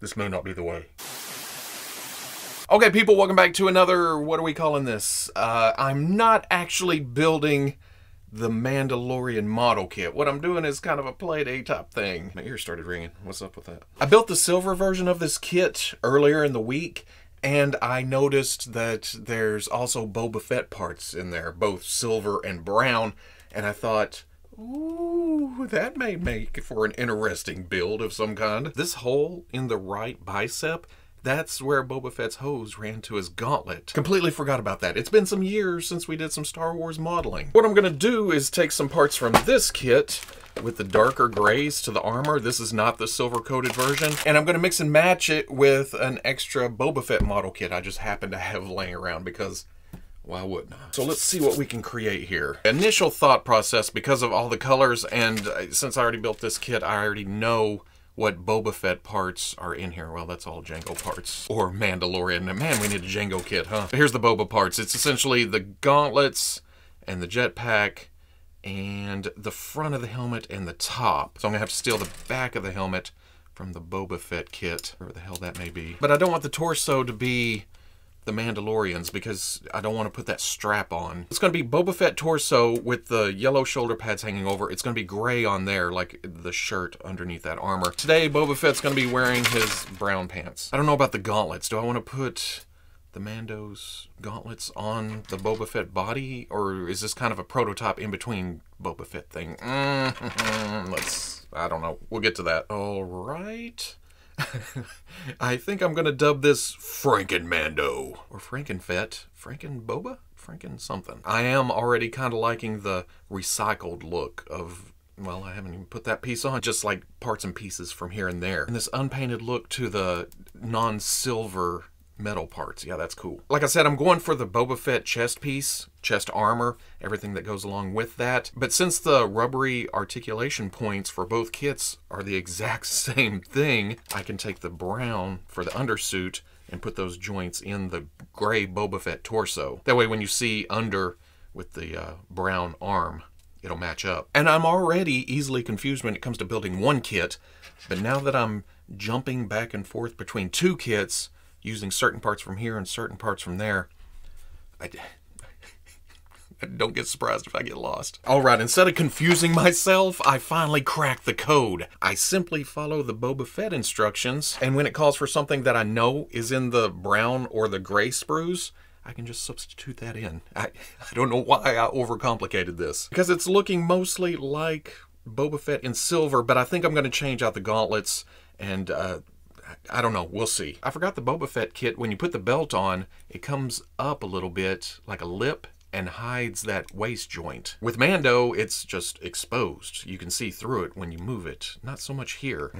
This may not be the way. Okay, people, welcome back to another, what are we calling this? I'm not actually building the Mandalorian model kit. What I'm doing is kind of a Play-Day type thing. My ear started ringing. What's up with that? I built the silver version of this kit earlier in the week, and I noticed that there's also Boba Fett parts in there, both silver and brown, and I thought, ooh, that may make for an interesting build of some kind. This hole in the right bicep, that's where Boba Fett's hose ran to his gauntlet. Completely forgot about that. It's been some years since we did some Star Wars modeling. What I'm gonna do is take some parts from this kit with the darker grays to the armor. This is not the silver-coated version. And I'm gonna mix and match it with an extra Boba Fett model kit I just happen to have laying around because why wouldn't I? So let's see what we can create here. Initial thought process, because of all the colors, and since I already built this kit, I already know what Boba Fett parts are in here. Well, that's all Jango parts. Or Mandalorian. Man, we need a Jango kit, huh? Here's the Boba parts. It's essentially the gauntlets and the jetpack and the front of the helmet and the top. So I'm gonna have to steal the back of the helmet from the Boba Fett kit, wherever the hell that may be. But I don't want the torso to be the Mandalorians because I don't want to put that strap on. It's going to be Boba Fett torso with the yellow shoulder pads hanging over. It's going to be gray on there, like the shirt underneath that armor. Today, Boba Fett's going to be wearing his brown pants. I don't know about the gauntlets. Do I want to put the Mando's gauntlets on the Boba Fett body? Or is this kind of a prototype in between Boba Fett thing? I don't know. We'll get to that. All right. I think I'm gonna dub this Franken Mando or Franken Fett, Franken Boba, Franken something. I am already kind of liking the recycled look of, well, I haven't even put that piece on, just like parts and pieces from here and there. And this unpainted look to the non-silver metal parts. Yeah, that's cool. Like I said, I'm going for the Boba Fett chest piece, chest armor, everything that goes along with that. But since the rubbery articulation points for both kits are the exact same thing, I can take the brown for the undersuit and put those joints in the gray Boba Fett torso. That way when you see under with the brown arm, it'll match up. And I'm already easily confused when it comes to building one kit, but now that I'm jumping back and forth between two kits, using certain parts from here and certain parts from there, I don't get surprised if I get lost. All right, instead of confusing myself, I finally cracked the code. I simply follow the Boba Fett instructions, and when it calls for something that I know is in the brown or the gray sprues, I can just substitute that in. I don't know why I overcomplicated this. Because it's looking mostly like Boba Fett in silver, but I think I'm going to change out the gauntlets and I don't know, we'll see. I forgot the Boba Fett kit, when you put the belt on, it comes up a little bit like a lip and hides that waist joint. With Mando, it's just exposed. You can see through it when you move it. Not so much here.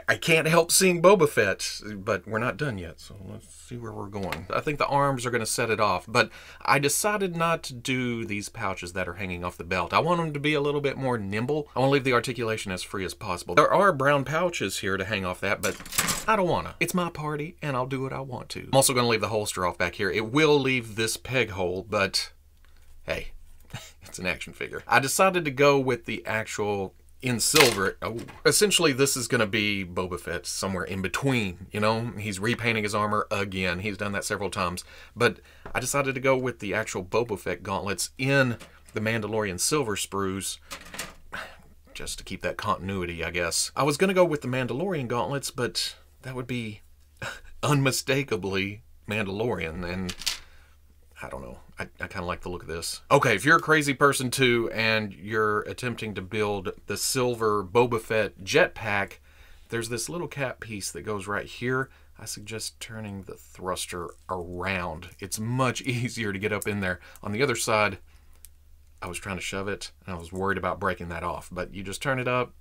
I can't help seeing Boba Fett, but we're not done yet, so let's see where we're going. I think the arms are going to set it off, but I decided not to do these pouches that are hanging off the belt. I want them to be a little bit more nimble. I want to leave the articulation as free as possible. There are brown pouches here to hang off that, but I don't want to. It's my party, and I'll do what I want to. I'm also going to leave the holster off back here. It will leave this peg hole, but hey, it's an action figure. I decided to go with the actual in silver. Oh, essentially this is going to be Boba Fett somewhere in between, you know? He's repainting his armor again. He's done that several times, but I decided to go with the actual Boba Fett gauntlets in the Mandalorian silver sprues, just to keep that continuity, I guess. I was going to go with the Mandalorian gauntlets, but that would be unmistakably Mandalorian, and I don't know. I kind of like the look of this. Okay, if you're a crazy person too, and you're attempting to build the silver Boba Fett jetpack, there's this little cap piece that goes right here. I suggest turning the thruster around. It's much easier to get up in there. On the other side, I was trying to shove it, and I was worried about breaking that off. But you just turn it up,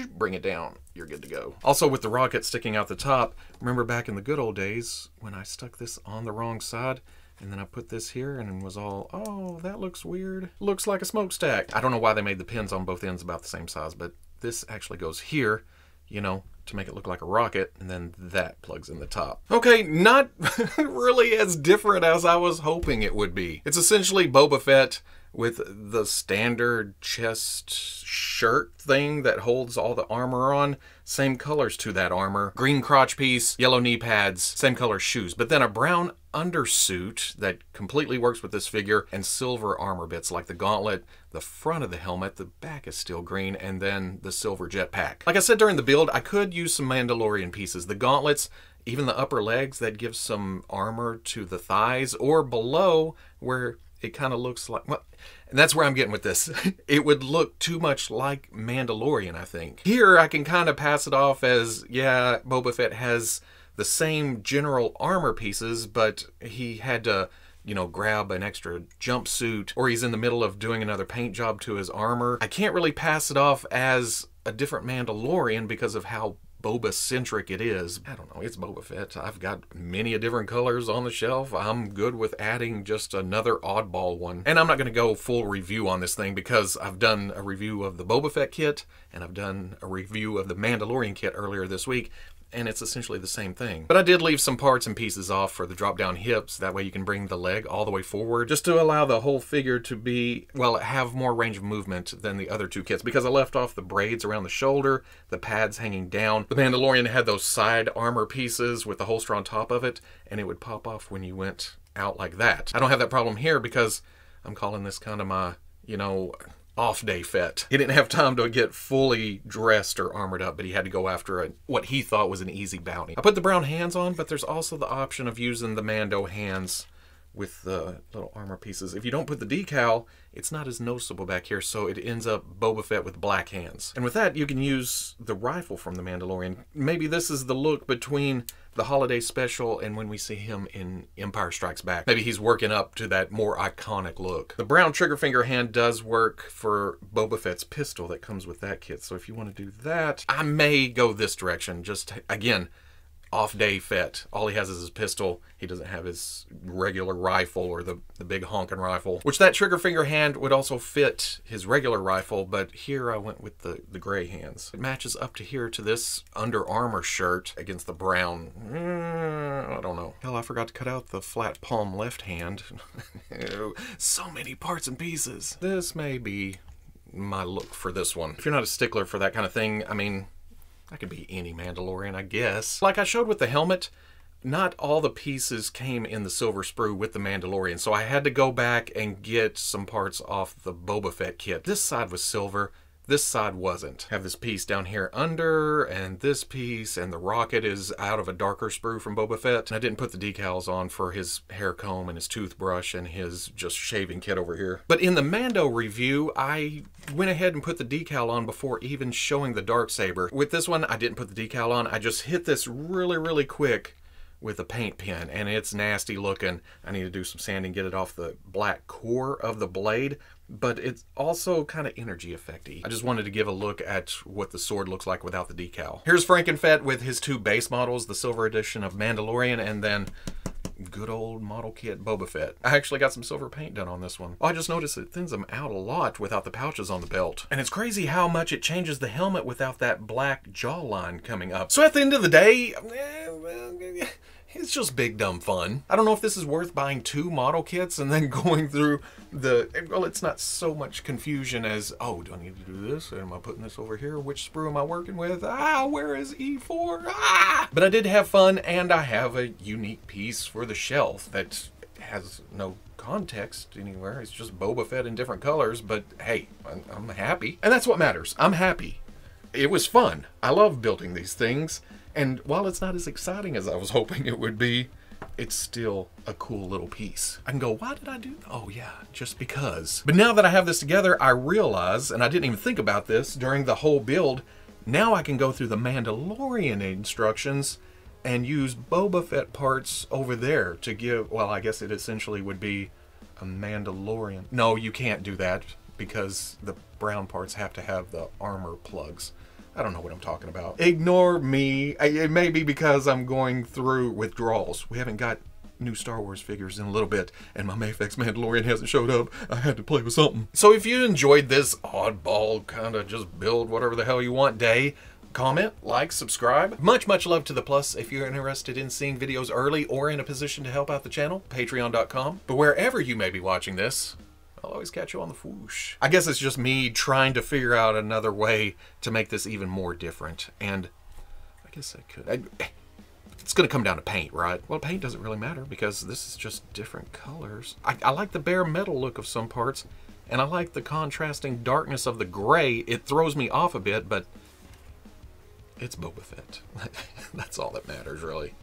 bring it down, you're good to go. Also, with the rocket sticking out the top, remember back in the good old days when I stuck this on the wrong side, and then I put this here and was all, oh, that looks weird. Looks like a smokestack. I don't know why they made the pins on both ends about the same size, but this actually goes here, you know, to make it look like a rocket, and then that plugs in the top. Okay, not really as different as I was hoping it would be. It's essentially Boba Fett with the standard chest shirt thing that holds all the armor on. Same colors to that armor. Green crotch piece, yellow knee pads, same color shoes. But then a brown undersuit that completely works with this figure, and silver armor bits like the gauntlet, the front of the helmet, the back is still green, and then the silver jetpack. Like I said during the build, I could use some Mandalorian pieces. The gauntlets, even the upper legs, that gives some armor to the thighs, or below where it kind of looks like, well, and that's where I'm getting with this. It would look too much like Mandalorian, I think. Here, I can kind of pass it off as, yeah, Boba Fett has the same general armor pieces, but he had to, you know, grab an extra jumpsuit, or he's in the middle of doing another paint job to his armor. I can't really pass it off as a different Mandalorian because of how Boba-centric it is. I don't know, it's Boba Fett. I've got many different colors on the shelf. I'm good with adding just another oddball one. And I'm not going to go full review on this thing because I've done a review of the Boba Fett kit, and I've done a review of the Mandalorian kit earlier this week, and it's essentially the same thing. But I did leave some parts and pieces off for the drop-down hips. That way you can bring the leg all the way forward, just to allow the whole figure to be, well, have more range of movement than the other two kits, because I left off the braids around the shoulder, the pads hanging down. The Mandalorian had those side armor pieces with the holster on top of it, and it would pop off when you went out like that. I don't have that problem here because I'm calling this kind of my, you know, off-day Fett. He didn't have time to get fully dressed or armored up, but he had to go after what he thought was an easy bounty. I put the brown hands on, but there's also the option of using the Mando hands with the little armor pieces. If you don't put the decal, it's not as noticeable back here, so it ends up Boba Fett with black hands. And with that, you can use the rifle from the Mandalorian. Maybe this is the look between the holiday special and when we see him in Empire Strikes Back. Maybe he's working up to that more iconic look. The brown trigger finger hand does work for Boba Fett's pistol that comes with that kit, so if you want to do that, I may go this direction. Just, again, off-day Fett. All he has is his pistol. He doesn't have his regular rifle or the big honking rifle, which that trigger finger hand would also fit his regular rifle, but here I went with the gray hands. It matches up to here to this Under Armour shirt against the brown. I don't know. Hell, I forgot to cut out the flat palm left hand. So many parts and pieces. This may be my look for this one. If you're not a stickler for that kind of thing, I mean, I could be any Mandalorian, I guess. Like I showed with the helmet, not all the pieces came in the silver sprue with the Mandalorian, so I had to go back and get some parts off the Boba Fett kit. This side was silver, this side wasn't. Have this piece down here under, and this piece, and the rocket is out of a darker sprue from Boba Fett. And I didn't put the decals on for his hair comb and his toothbrush and his just shaving kit over here. But in the Mando review, I went ahead and put the decal on before even showing the Darksaber. With this one, I didn't put the decal on. I just hit this really quick with a paint pen, and it's nasty looking. I need to do some sanding, get it off the black core of the blade, but it's also kind of energy effecty. I just wanted to give a look at what the sword looks like without the decal. Here's Frankenfett with his two base models, the silver edition of Mandalorian, and then good old model kit Boba Fett. I actually got some silver paint done on this one. Oh, I just noticed it thins them out a lot without the pouches on the belt. And it's crazy how much it changes the helmet without that black jawline coming up. So at the end of the day, it's just big dumb fun. I don't know if this is worth buying 2 model kits and then going through the, well, it's not so much confusion as, oh, do I need to do this? Am I putting this over here? Which sprue am I working with? Ah, where is E4? Ah! But I did have fun, and I have a unique piece for the shelf that has no context anywhere. It's just Boba Fett in different colors, but hey, I'm happy. And that's what matters. I'm happy. It was fun. I love building these things. And while it's not as exciting as I was hoping it would be, it's still a cool little piece. I can go, why did I do that? Oh yeah, just because. But now that I have this together, I realize, and I didn't even think about this during the whole build, now I can go through the Mandalorian instructions and use Boba Fett parts over there to give, well, I guess it essentially would be a Mandalorian. No, you can't do that because the brown parts have to have the armor plugs. I don't know what I'm talking about. Ignore me. It may be because I'm going through withdrawals. We haven't got new Star Wars figures in a little bit, and my Mayfex Mandalorian hasn't showed up. I had to play with something. So if you enjoyed this oddball kind of just build whatever the hell you want day, comment, like, subscribe. Much love to the plus. If you're interested in seeing videos early or in a position to help out the channel, patreon.com. But wherever you may be watching this, I'll always catch you on the Fwoosh. I guess it's just me trying to figure out another way to make this even more different. And I guess I could. It's going to come down to paint, right? Well, paint doesn't really matter because this is just different colors. I like the bare metal look of some parts, and I like the contrasting darkness of the gray. It throws me off a bit, but it's Boba Fett. That's all that matters, really.